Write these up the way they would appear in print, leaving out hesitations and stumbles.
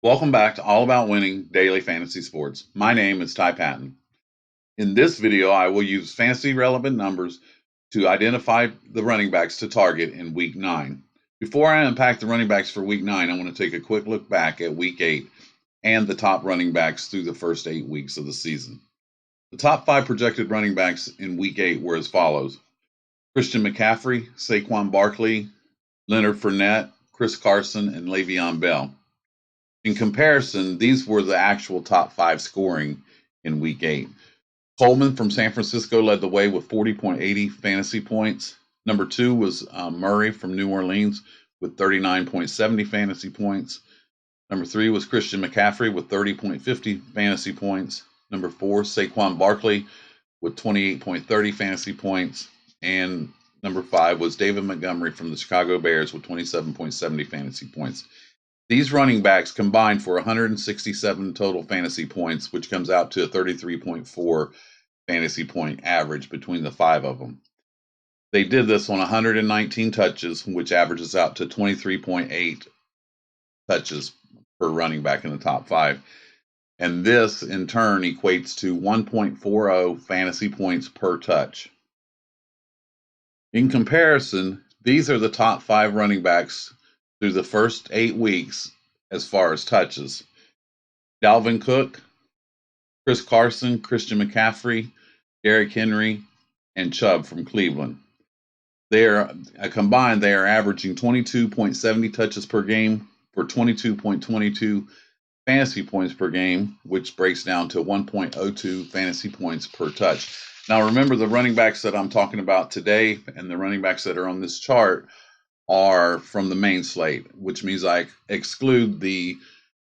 Welcome back to All About Winning Daily Fantasy Sports. My name is Ty Patton. In this video, I will use fantasy relevant numbers to identify the running backs to target in Week 9. Before I unpack the running backs for Week 9, I want to take a quick look back at Week 8 and the top running backs through the first 8 weeks of the season. The top 5 projected running backs in Week 8 were as follows: Christian McCaffrey, Saquon Barkley, Leonard Fournette, Chris Carson, and Le'Veon Bell. In comparison, these were the actual top 5 scoring in Week 8. Coleman from San Francisco led the way with 40.80 fantasy points. Number 2 was Murray from New Orleans with 39.70 fantasy points. Number 3 was Christian McCaffrey with 30.50 fantasy points. Number 4, Saquon Barkley with 28.30 fantasy points. And number 5 was David Montgomery from the Chicago Bears with 27.70 fantasy points. These running backs combined for 167 total fantasy points, which comes out to a 33.4 fantasy point average between the 5 of them. They did this on 119 touches, which averages out to 23.8 touches per running back in the top 5. And this, in turn, equates to 1.40 fantasy points per touch. In comparison, these are the top 5 running backs through the first 8 weeks as far as touches: Dalvin Cook, Chris Carson, Christian McCaffrey, Derrick Henry, and Chubb from Cleveland. They are combined, they are averaging 22.70 touches per game for 22.22 fantasy points per game, which breaks down to 1.02 fantasy points per touch. Now, remember, the running backs that I'm talking about today and the running backs that are on this chart are from the main slate, which means I exclude the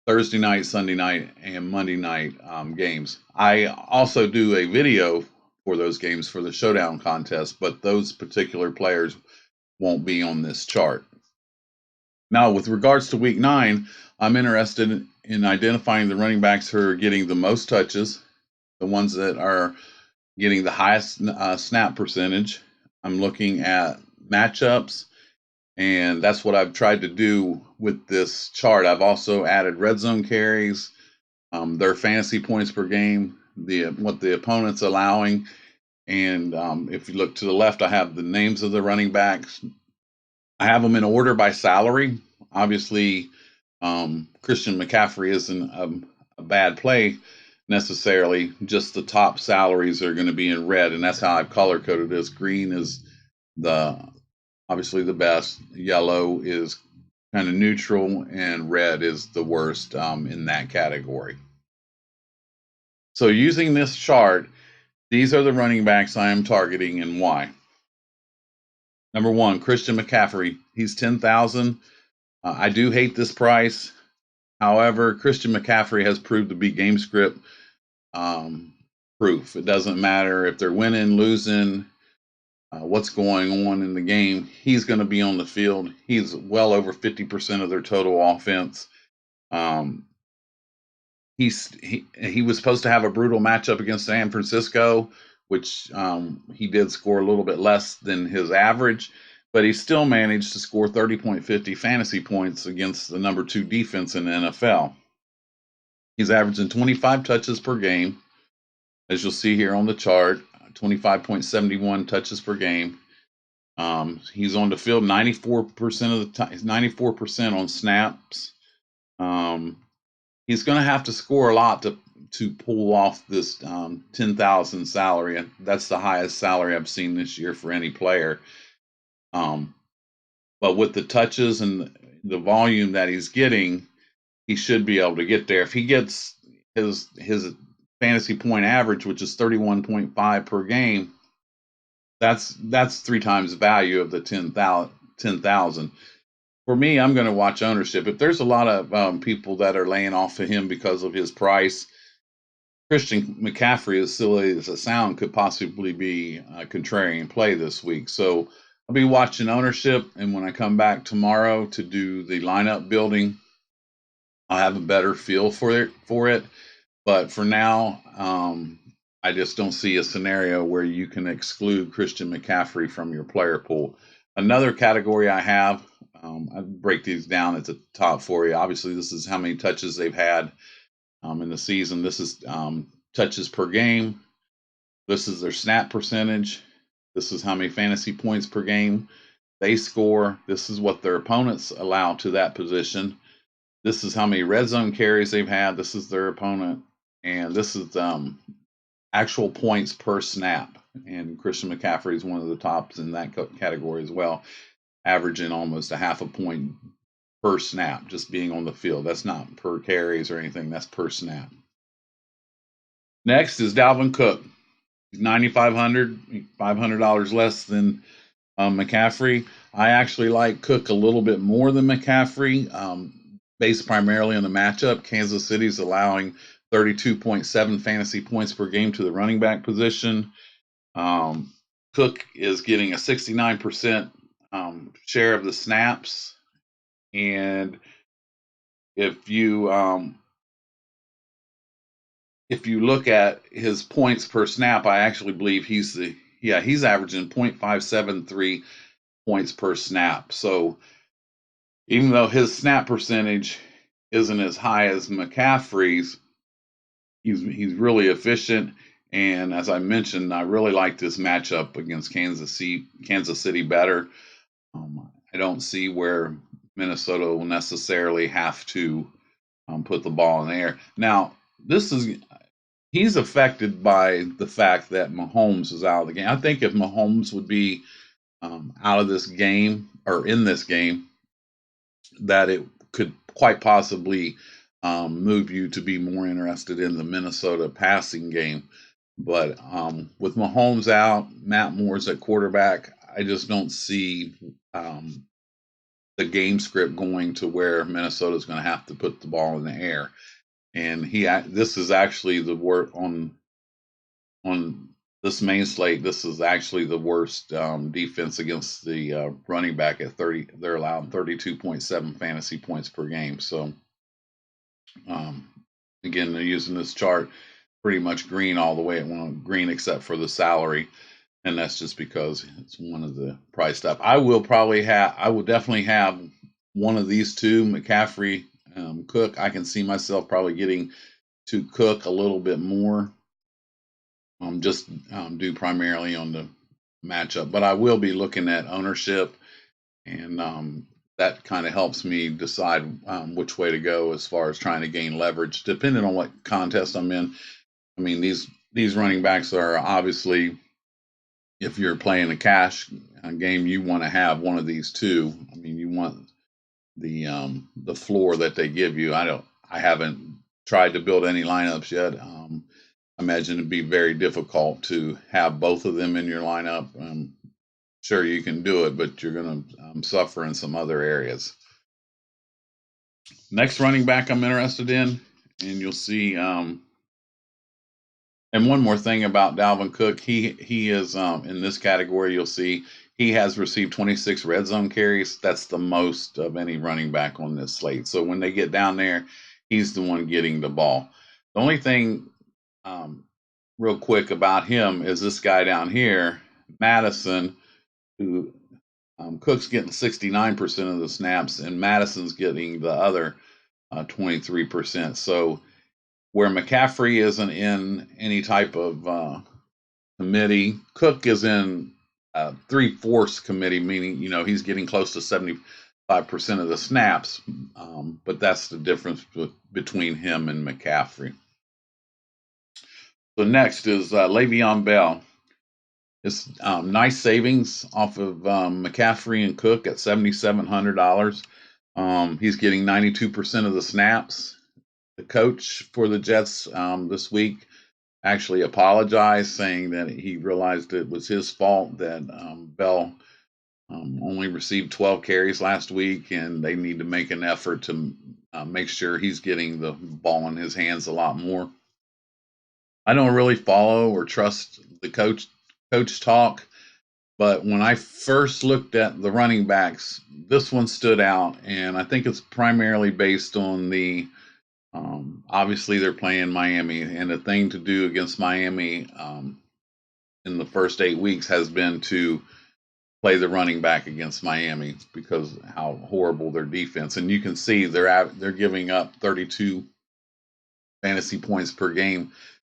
Thursday night, Sunday night, and Monday night games. I also do a video for those games for the showdown contest, but those particular players won't be on this chart. Now, with regards to Week 9, I'm interested in identifying the running backs who are getting the most touches, the ones that are getting the highest snap percentage. I'm looking at matchups, and that's what I've tried to do with this chart. I've also added red zone carries, their fantasy points per game, what the opponent's allowing. And if you look to the left, I have the names of the running backs. I have them in order by salary. Obviously, Christian McCaffrey isn't a bad play necessarily. Just the top salaries are going to be in red, and that's how I've color coded this. Green is obviously the best, yellow is kind of neutral, and red is the worst in that category. So using this chart, these are the running backs I am targeting and why. Number 1, Christian McCaffrey. He's 10,000. I do hate this price. However, Christian McCaffrey has proved to be game script proof. It doesn't matter if they're winning, losing, what's going on in the game. He's going to be on the field. He's well over 50% of their total offense. He was supposed to have a brutal matchup against San Francisco, which he did score a little bit less than his average, but he still managed to score 30.50 fantasy points against the number 2 defense in the NFL. He's averaging 25 touches per game, as you'll see here on the chart, 25.71 touches per game. He's on the field 94% of the time, 94% on snaps. He's going to have to score a lot to pull off this 10,000 salary. That's the highest salary I've seen this year for any player. But with the touches and the volume that he's getting, he should be able to get there. If he gets his fantasy point average, which is 31.5 per game, that's 3 times value of the 10,000. For me, I'm going to watch ownership. If there's a lot of people that are laying off of him because of his price, Christian McCaffrey, as silly as it sounds, could possibly be a contrarian play this week. So I'll be watching ownership, and when I come back tomorrow to do the lineup building, I'll have a better feel for it. But for now, I just don't see a scenario where you can exclude Christian McCaffrey from your player pool. Another category I have I break these down at the top for you. Obviously, this is how many touches they've had in the season. This is touches per game. This is their snap percentage. This is how many fantasy points per game they score. This is what their opponents allow to that position. This is how many red zone carries they've had. This is their opponent. And this is actual points per snap. And Christian McCaffrey is one of the tops in that category as well, averaging almost a half a point per snap, just being on the field. That's not per carries or anything. That's per snap. Next is Dalvin Cook. He's $9,500 less than McCaffrey. I actually like Cook a little bit more than McCaffrey, based primarily on the matchup. Kansas City's allowing 32.7 fantasy points per game to the running back position. Cook is getting a 69% share of the snaps, and if you look at his points per snap, I actually believe he's averaging 0.573 points per snap. So even though his snap percentage isn't as high as McCaffrey's, he's really efficient. And as I mentioned, I really like this matchup against Kansas City better. I don't see where Minnesota will necessarily have to put the ball in the air. Now, he's affected by the fact that Mahomes is out of the game. I think if Mahomes would be out of this game or in this game, that it could quite possibly move you to be more interested in the Minnesota passing game. But with Mahomes out, Matt Moore's at quarterback, I just don't see the game script going to where Minnesota's going to have to put the ball in the air. And this is actually the work on this main slate. This is actually the worst defense against the running back at 30. They're allowed 32.7 fantasy points per game. So again, they're using this chart pretty much green all the way at green except for the salary, and that's just because it's one of the priced up. I will definitely have one of these two, McCaffrey, Cook. I can see myself probably getting to Cook a little bit more, just due primarily on the matchup. But I will be looking at ownership, and that kind of helps me decide which way to go as far as trying to gain leverage, depending on what contest I'm in. I mean, these running backs are obviously, if you're playing a cash game, you want to have one of these two. I mean, you want the floor that they give you. I haven't tried to build any lineups yet. I imagine it'd be very difficult to have both of them in your lineup. Sure, you can do it, but you're going to suffer in some other areas. Next running back I'm interested in, and you'll see. And one more thing about Dalvin Cook, he is in this category. You'll see he has received 26 red zone carries. That's the most of any running back on this slate. So when they get down there, he's the one getting the ball. The only thing, real quick, about him is this guy down here, Madison, who Cook's getting 69% of the snaps, and Madison's getting the other 23%. So where McCaffrey isn't in any type of committee, Cook is in 3/4 committee, meaning he's getting close to 75% of the snaps. But that's the difference between him and McCaffrey. So next is Le'Veon Bell. It's nice savings off of McCaffrey and Cook at $7,700. He's getting 92% of the snaps. The coach for the Jets this week actually apologized, saying that he realized it was his fault that Bell only received 12 carries last week, and they need to make an effort to make sure he's getting the ball in his hands a lot more. I don't really follow or trust the coach talk, but when I first looked at the running backs, this one stood out, and I think it's primarily based on the obviously they're playing Miami, and the thing to do against Miami in the first 8 weeks has been to play the running back against Miami because how horrible their defense. And you can see they're giving up 32 fantasy points per game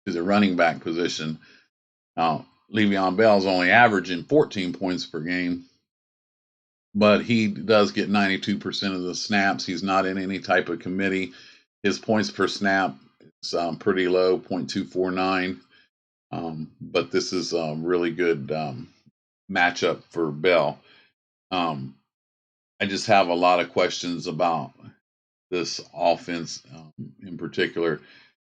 to the running back position. Now, Le'Veon Bell's only averaging 14 points per game, but he does get 92% of the snaps. He's not in any type of committee. His points per snap is pretty low, 0.249. But this is a really good matchup for Bell. I just have a lot of questions about this offense in particular.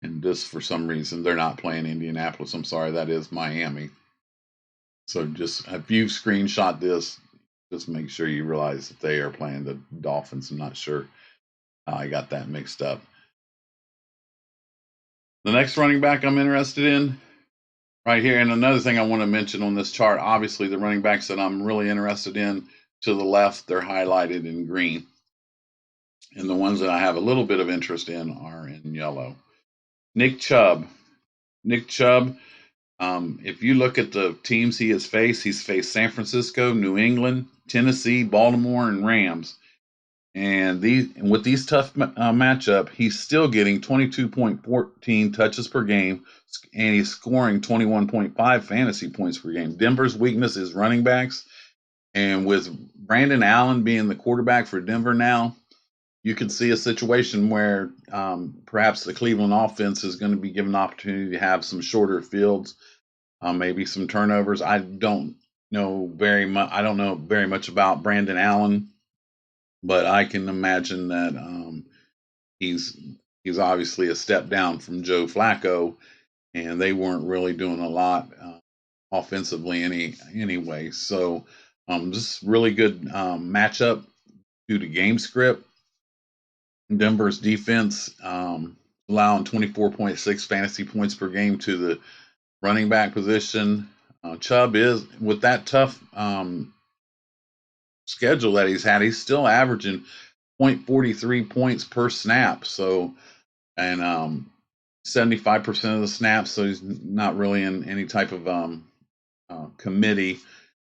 And just for some reason, they're not playing Indianapolis. I'm sorry, that is Miami. So just if you've screenshot this, just make sure you realize that they are playing the Dolphins. I'm not sure how I got that mixed up. The next running back I'm interested in right here, and another thing I want to mention on this chart, obviously the running backs that I'm really interested in to the left, they're highlighted in green. And the ones that I have a little bit of interest in are in yellow. Nick Chubb. If you look at the teams he has faced, he's faced San Francisco, New England, Tennessee, Baltimore, and Rams. And with these tough matchup, he's still getting 22.14 touches per game, and he's scoring 21.5 fantasy points per game. Denver's weakness is running backs, and with Brandon Allen being the quarterback for Denver now, you could see a situation where perhaps the Cleveland offense is going to be given an opportunity to have some shorter fields, maybe some turnovers. I don't know very much. I don't know very much about Brandon Allen, but I can imagine that he's obviously a step down from Joe Flacco, and they weren't really doing a lot offensively anyway. So just really good matchup due to game script. Denver's defense allowing 24.6 fantasy points per game to the running back position. Chubb is, with that tough schedule that he's had, he's still averaging 0.43 points per snap. So, and 75% of the snaps, so he's not really in any type of committee.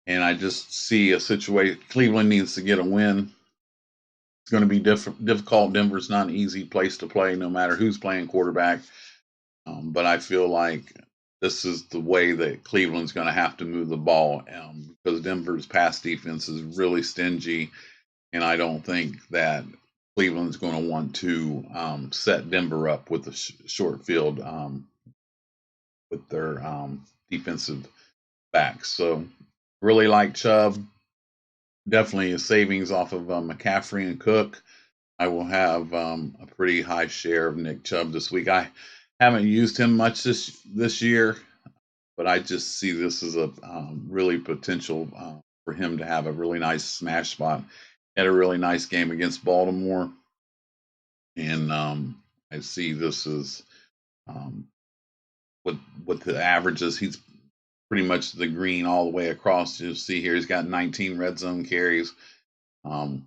And I just see a situation. Cleveland needs to get a win. It's going to be difficult. Denver's not an easy place to play, no matter who's playing quarterback. But I feel like this is the way that Cleveland's going to have to move the ball because Denver's pass defense is really stingy, and I don't think that Cleveland's going to want to set Denver up with a short field with their defensive backs. So really like Chubb. Definitely a savings off of McCaffrey and Cook. I will have a pretty high share of Nick Chubb this week. I haven't used him much this year, but I just see this as a really potential for him to have a really nice smash spot. Had a really nice game against Baltimore, and I see this as with the averages. He's pretty much the green all the way across. You'll see here he's got 19 red zone carries,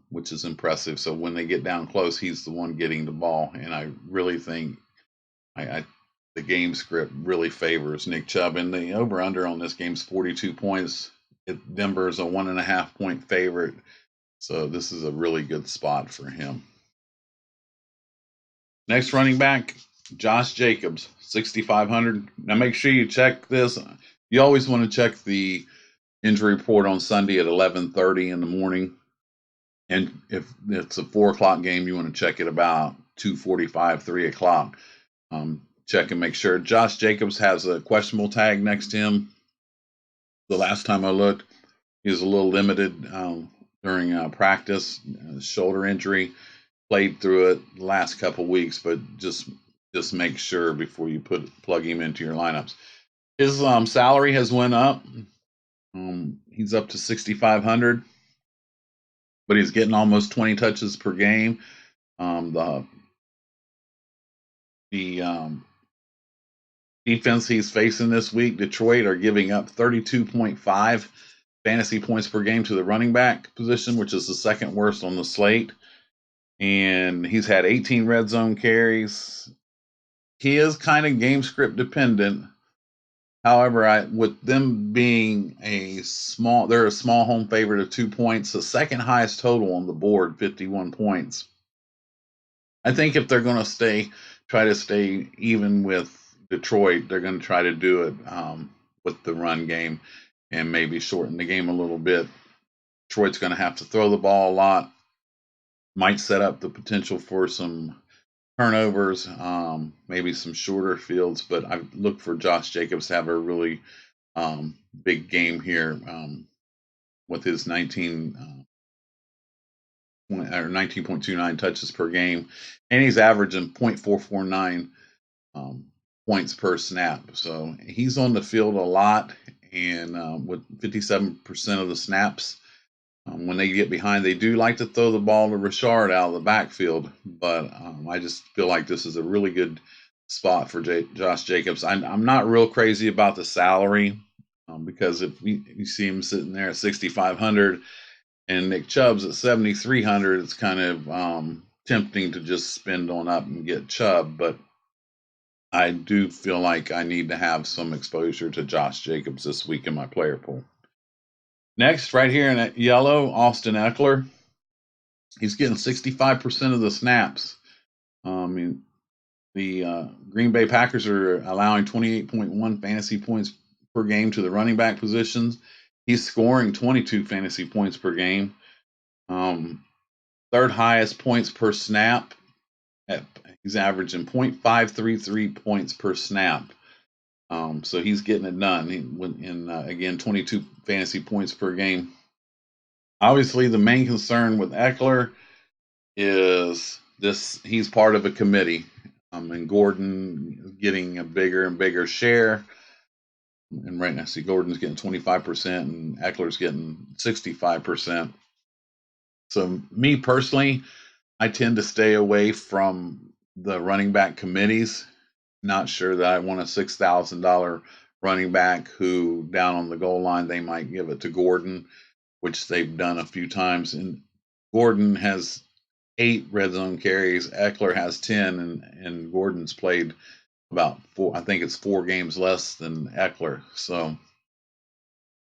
which is impressive. So when they get down close, he's the one getting the ball, and I really think the game script really favors Nick Chubb, and the over/under on this game is 42 points. Denver is a 1.5 point favorite, so this is a really good spot for him. Next running back, Josh Jacobs, 6,500. Now make sure you check this. You always want to check the injury report on Sunday at 11:30 in the morning, and if it's a 4 o'clock game, you want to check it about 2:45, 3 o'clock. Check and make sure. Josh Jacobs has a questionable tag next to him. The last time I looked, he was a little limited during practice, shoulder injury. Played through it the last couple weeks, but just make sure before you plug him into your lineups. His salary has went up. He's up to 6,500, but he's getting almost 20 touches per game. The defense he's facing this week, Detroit, are giving up 32.5 fantasy points per game to the running back position, which is the second worst on the slate. And he's had 18 red zone carries. He is kind of game script dependent, However, with them being they're a small home favorite of 2 points, the second highest total on the board, 51 points. I think if they're going to try to stay even with Detroit, they're going to try to do it with the run game and maybe shorten the game a little bit. Detroit's going to have to throw the ball a lot, might set up the potential for some turnovers, maybe some shorter fields, but I look for Josh Jacobs to have a really big game here with his 19.29 touches per game, and he's averaging 0.449 points per snap. So he's on the field a lot, and with 57% of the snaps, when they get behind, they do like to throw the ball to Richard out of the backfield. But I just feel like this is a really good spot for Josh Jacobs. I'm not real crazy about the salary because if you see him sitting there at 6,500 and Nick Chubb's at 7,300, it's kind of tempting to just spend on up and get Chubb. But I do feel like I need to have some exposure to Josh Jacobs this week in my player pool. Next, right here in that yellow, Austin Eckler. He's getting 65% of the snaps. The Green Bay Packers are allowing 28.1 fantasy points per game to the running back positions. He's scoring 22 fantasy points per game. Third highest points per snap. He's averaging 0.533 points per snap. So he's getting it done. Again, 22 fantasy points per game. Obviously, the main concern with Eckler is he's part of a committee, and Gordon is getting a bigger and bigger share. And right now, see, Gordon's getting 25% and Eckler's getting 65%. So me personally, I tend to stay away from the running back committees. Not sure that I want a $6,000 running back who down on the goal line, they might give it to Gordon, which they've done a few times. And Gordon has 8 red zone carries. Eckler has 10, and Gordon's played about 4. I think it's 4 games less than Eckler. So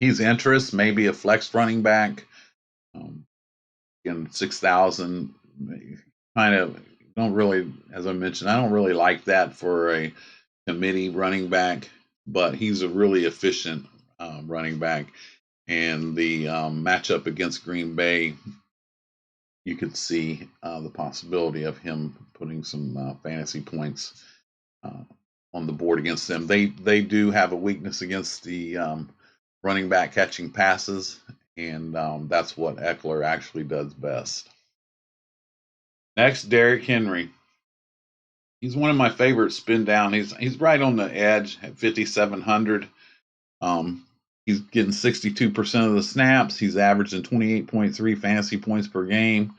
he's interest, maybe a flex running back. In 6,000, kind of don't really, as I mentioned, I don't really like that for a committee running back, but he's a really efficient running back. And the matchup against Green Bay, you could see the possibility of him putting some fantasy points on the board against them. They do have a weakness against the running back catching passes, and that's what Eckler actually does best. Next, Derrick Henry. He's one of my favorite spin down. He's right on the edge at 5,700. He's getting 62% of the snaps. He's averaging 28.3 fantasy points per game.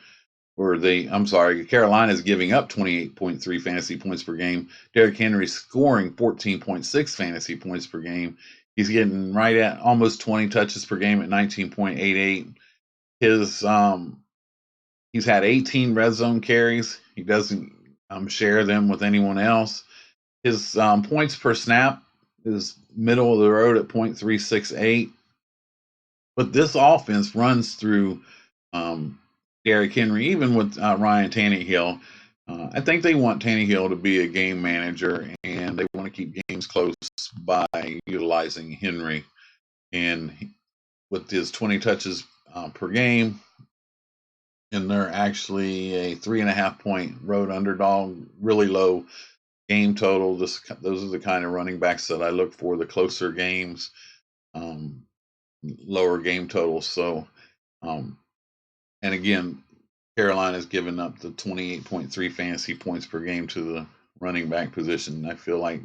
Carolina's giving up 28.3 fantasy points per game. Derrick Henry's scoring 14.6 fantasy points per game. He's getting right at almost 20 touches per game at 19.88. He's had 18 red zone carries. He doesn't share them with anyone else. His points per snap is middle of the road at 0.368. But this offense runs through Derrick Henry, even with Ryan Tannehill. I think they want Tannehill to be a game manager, and they want to keep games close by utilizing Henry. And with his 20 touches per game, and they're actually a 3.5 point road underdog, really low game total. Those are the kind of running backs that I look for, the closer games, lower game totals. So, and again, Carolina's given up the 28.3 fantasy points per game to the running back position. I feel like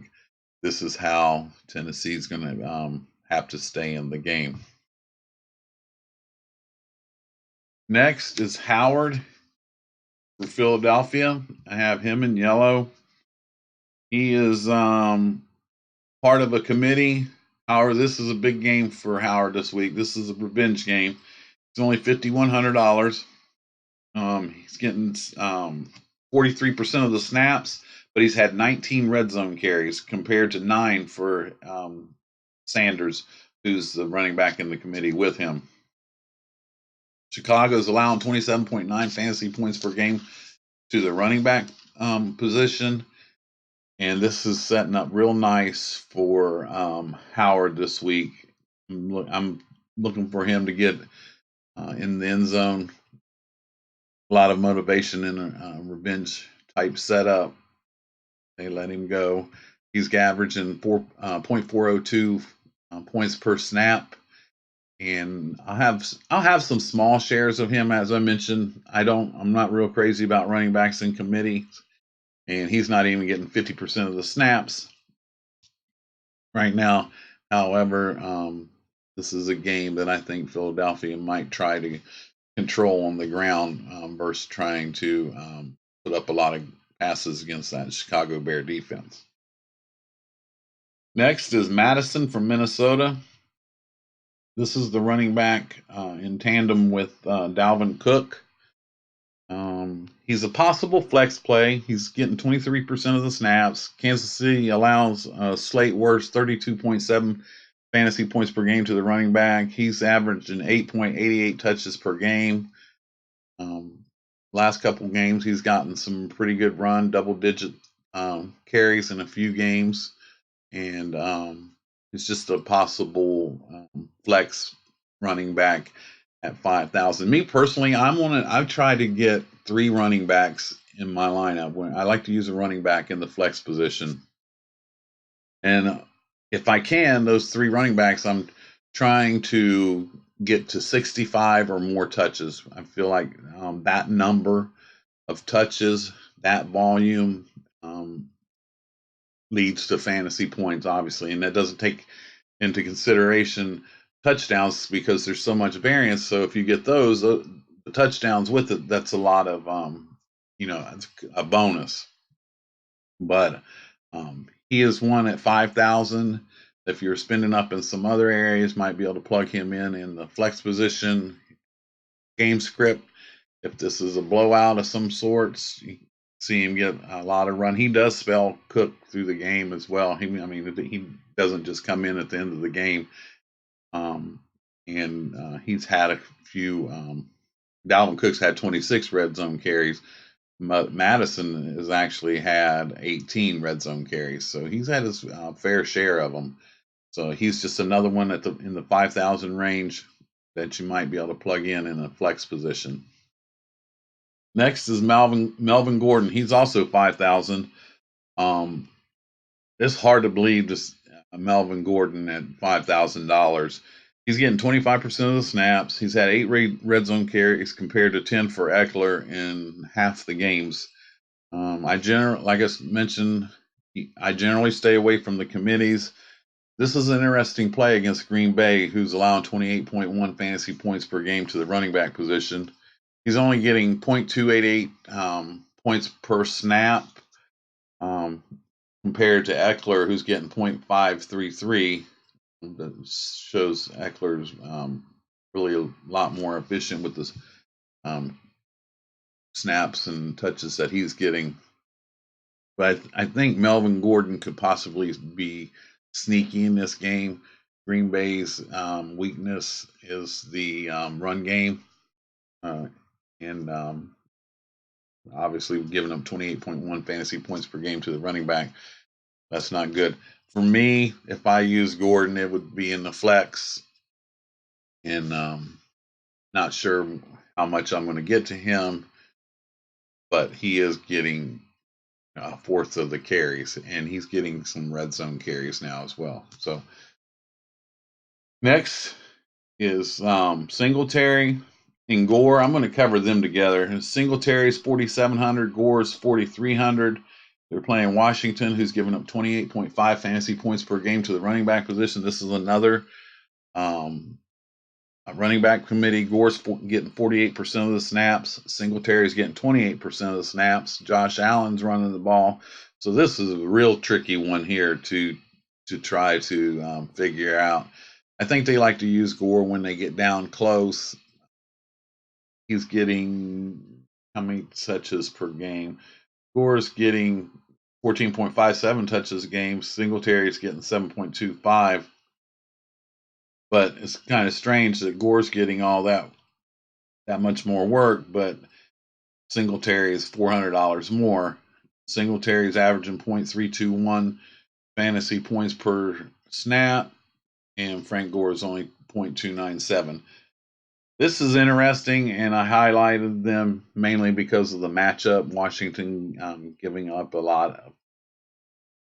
this is how Tennessee's going to have to stay in the game. Next is Howard for Philadelphia. I have him in yellow. He is part of a committee. However, this is a big game for Howard this week. This is a revenge game. It's only $5,100. He's getting 43% of the snaps, but he's had 19 red zone carries compared to 9 for Sanders, who's the running back in the committee with him. Chicago's allowing 27.9 fantasy points per game to the running back position. And this is setting up real nice for Howard this week. I'm looking for him to get in the end zone. A lot of motivation in a revenge type setup. They let him go. He's averaging 4.402 points per snap. And I'll have some small shares of him, as I mentioned. I'm not real crazy about running backs in committee, and he's not even getting 50% of the snaps right now. However, this is a game that I think Philadelphia might try to control on the ground versus trying to put up a lot of passes against that Chicago Bear defense. Next is Madison from Minnesota. This is the running back in tandem with Dalvin Cook. He's a possible flex play. He's getting 23% of the snaps. Kansas City allows Slate Worst 32.7 fantasy points per game to the running back. He's averaging 8.88 touches per game. Last couple games, he's gotten some pretty good run, double-digit carries in a few games, and it's just a possible flex running back at 5,000. Me personally, I've tried to get 3 running backs in my lineup. When I like to use a running back in the flex position, and if I can, those 3 running backs, I'm trying to get to 65 or more touches. I feel like that number of touches, that volume, leads to fantasy points, obviously, and that doesn't take into consideration touchdowns because there's so much variance. So if you get those, the touchdowns with it, that's a lot of, it's a bonus. But he is one at 5,000. If you're spending up in some other areas, might be able to plug him in the flex position. Game script, if this is a blowout of some sorts, you see him get a lot of run. He does spell Cook through the game as well. He doesn't just come in at the end of the game. And he's had a few. Dalvin Cook's had 26 red zone carries. Madison has actually had 18 red zone carries, so he's had his fair share of them. So he's just another one in the 5,000 range that you might be able to plug in a flex position. Next is Melvin Gordon. He's also 5,000. It's hard to believe this Melvin Gordon at $5,000. He's getting 25% of the snaps. He's had 8 red zone carries compared to 10 for Eckler in half the games. Like I mentioned, I generally stay away from the committees. This is an interesting play against Green Bay, who's allowing 28.1 fantasy points per game to the running back position. He's only getting 0.288 points per snap compared to Eckler, who's getting 0.533. That shows Eckler's really a lot more efficient with the snaps and touches that he's getting. But I think Melvin Gordon could possibly be sneaky in this game. Green Bay's weakness is the run game. And obviously giving up 28.1 fantasy points per game to the running back. That's not good. For me, if I use Gordon, it would be in the flex. And not sure how much I'm going to get to him, but he is getting a fourth of the carries, and he's getting some red zone carries now as well. So next is Singletary and Gore. I'm going to cover them together. Singletary is 4,700, Gore is 4,300. They're playing Washington, who's given up 28.5 fantasy points per game to the running back position. This is another running back committee. Gore's getting 48% of the snaps. Singletary's getting 28% of the snaps. Josh Allen's running the ball. So this is a real tricky one here to try to figure out. I think they like to use Gore when they get down close. He's getting how many touches per game? Gore's getting 14.57 touches a game. Singletary's getting 7.25. But it's kind of strange that Gore's getting all that much more work, but Singletary is $400 more. Singletary's averaging .321 fantasy points per snap, and Frank Gore is only .297. This is interesting, and I highlighted them mainly because of the matchup. Washington giving up a lot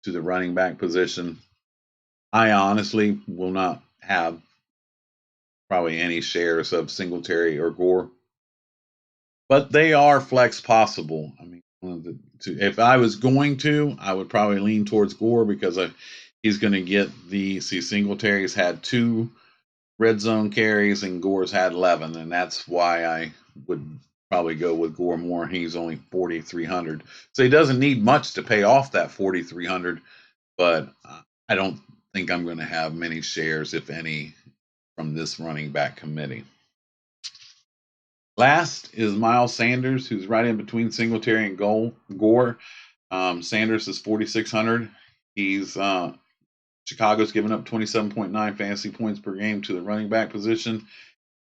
to the running back position. I honestly will not have probably any shares of Singletary or Gore, but they are flex possible. I mean, if I was going to, I would probably lean towards Gore because he's going to get Singletary's had 2 red zone carries and Gore's had 11, and that's why I would probably go with Gore more. He's only 4,300, so he doesn't need much to pay off that 4,300. But I don't think I'm going to have many shares, if any, from this running back committee. Last is Miles Sanders, who's right in between Singletary and Gore. Sanders is 4,600. He's Chicago's given up 27.9 fantasy points per game to the running back position.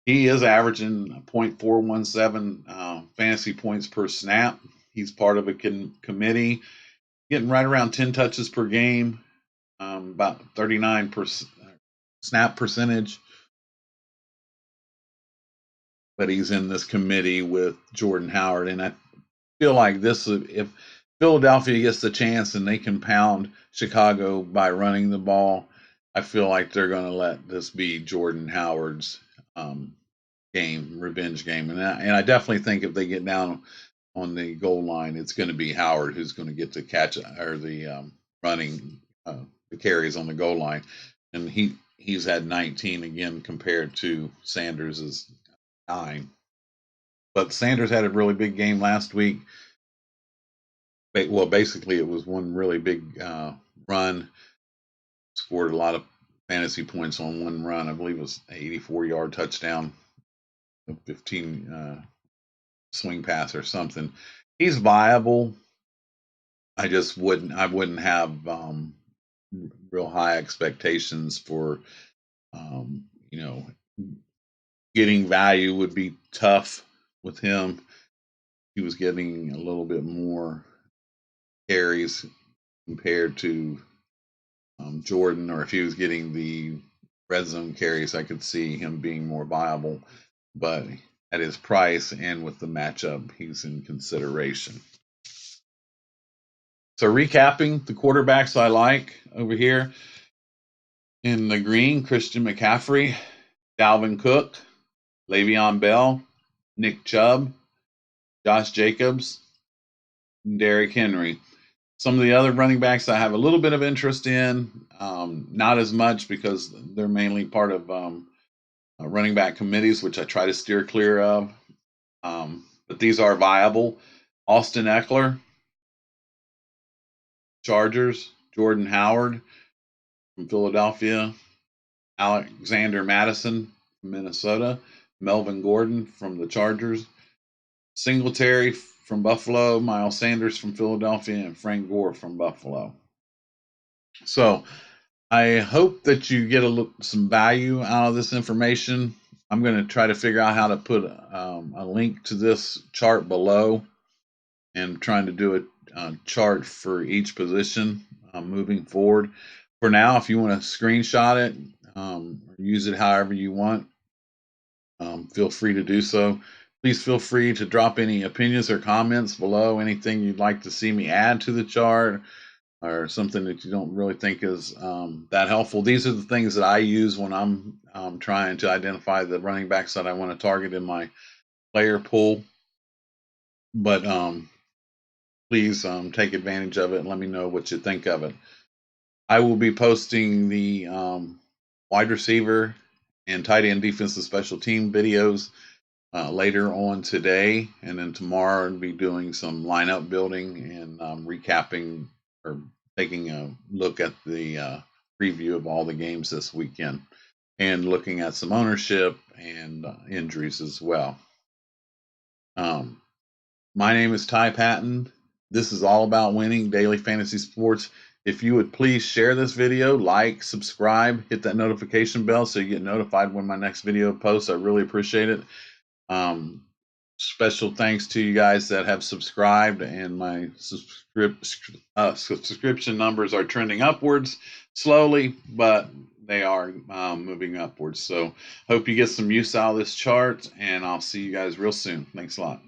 He is averaging .417 fantasy points per snap. He's part of a committee, getting right around 10 touches per game, about 39% snap percentage. But he's in this committee with Jordan Howard, and I feel like if Philadelphia gets the chance and they can pound Chicago by running the ball, I feel like they're going to let this be Jordan Howard's revenge game. And I definitely think if they get down on the goal line, it's going to be Howard who's going to get the catch or the running the carries on the goal line, and he's had 19 again compared to Sanders's 9. But Sanders had a really big game last week. Well, basically, it was one really big run. Scored a lot of fantasy points on one run. I believe it was an 84-yard touchdown, a 15 swing pass or something. He's viable. I wouldn't have real high expectations for, you know, getting value would be tough with him. He was getting a little bit more carries compared to Jordan, or if he was getting the red zone carries, I could see him being more viable. But at his price and with the matchup, he's in consideration. So recapping the quarterbacks I like over here in the green: Christian McCaffrey, Dalvin Cook, Le'Veon Bell, Nick Chubb, Josh Jacobs, and Derrick Henry. Some of the other running backs I have a little bit of interest in, not as much because they're mainly part of running back committees, which I try to steer clear of. But these are viable: Austin Eckler, Chargers; Jordan Howard from Philadelphia; Alexander Madison from Minnesota; Melvin Gordon from the Chargers; Singletary from Buffalo; Miles Sanders from Philadelphia; and Frank Gore from Buffalo. So I hope that you get some value out of this information. I'm going to try to figure out how to put a link to this chart below, and trying to do a chart for each position moving forward. For now, if you want to screenshot it, use it however you want, feel free to do so. Please feel free to drop any opinions or comments below, anything you'd like to see me add to the chart, or something that you don't really think is that helpful. These are the things that I use when I'm trying to identify the running backs that I want to target in my player pool. But please take advantage of it and let me know what you think of it. I will be posting the wide receiver and tight end defensive special team videos later on today, and then tomorrow I'll be doing some lineup building and recapping or taking a look at the preview of all the games this weekend, and looking at some ownership and injuries as well. My name is Ty Patton. This is all about winning daily fantasy sports. If you would please share this video, like, subscribe, hit that notification bell so you get notified when my next video posts. I really appreciate it. Special thanks to you guys that have subscribed, and my subscription numbers are trending upwards slowly, but they are moving upwards. So hope you get some use out of this chart, and I'll see you guys real soon. Thanks a lot.